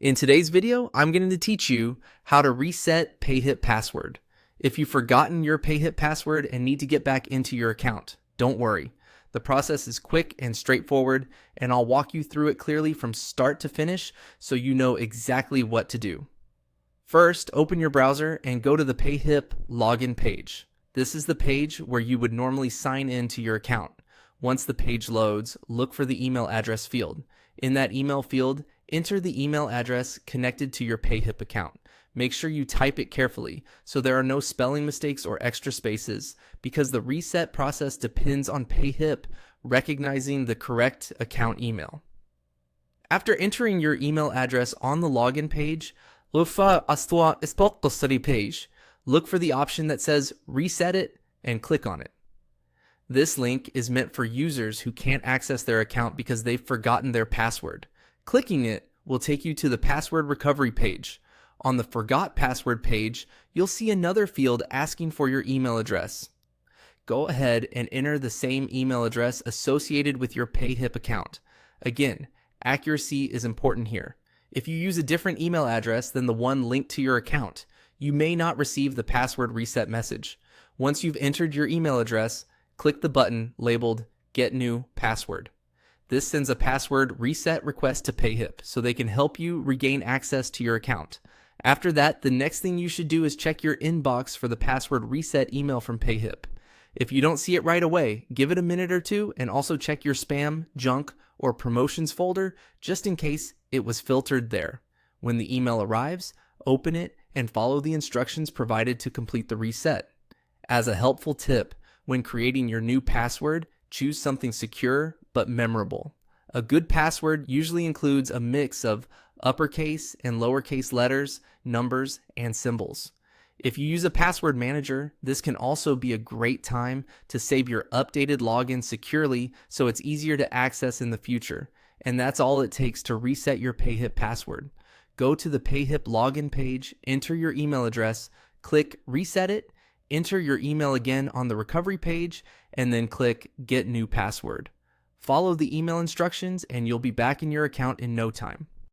In today's video, I'm going to teach you how to reset Payhip password. If you've forgotten your Payhip password and need to get back into your account, don't worry. The process is quick and straightforward, and I'll walk you through it clearly from start to finish so you know exactly what to do. First, open your browser and go to the Payhip login page. This is the page where you would normally sign in to your account. Once the page loads, look for the email address field. In that email field, enter the email address connected to your Payhip account. Make sure you type it carefully so there are no spelling mistakes or extra spaces, because the reset process depends on Payhip recognizing the correct account email. After entering your email address on the login page, look for the option that says Reset It and click on it. This link is meant for users who can't access their account because they've forgotten their password. Clicking it will take you to the password recovery page. On the Forgot Password page, you'll see another field asking for your email address. Go ahead and enter the same email address associated with your Payhip account. Again, accuracy is important here. If you use a different email address than the one linked to your account, you may not receive the password reset message. Once you've entered your email address, click the button labeled Get New Password. This sends a password reset request to Payhip so they can help you regain access to your account. After that, the next thing you should do is check your inbox for the password reset email from Payhip. If you don't see it right away, give it a minute or two and also check your spam, junk, or promotions folder just in case it was filtered there. When the email arrives, open it and follow the instructions provided to complete the reset. As a helpful tip, when creating your new password, choose something secure but memorable. A good password usually includes a mix of uppercase and lowercase letters, numbers, and symbols. If you use a password manager, this can also be a great time to save your updated login securely so it's easier to access in the future. And that's all it takes to reset your Payhip password. Go to the Payhip login page, enter your email address, click Reset It, enter your email again on the recovery page, and then click Get New Password. Follow the email instructions and you'll be back in your account in no time.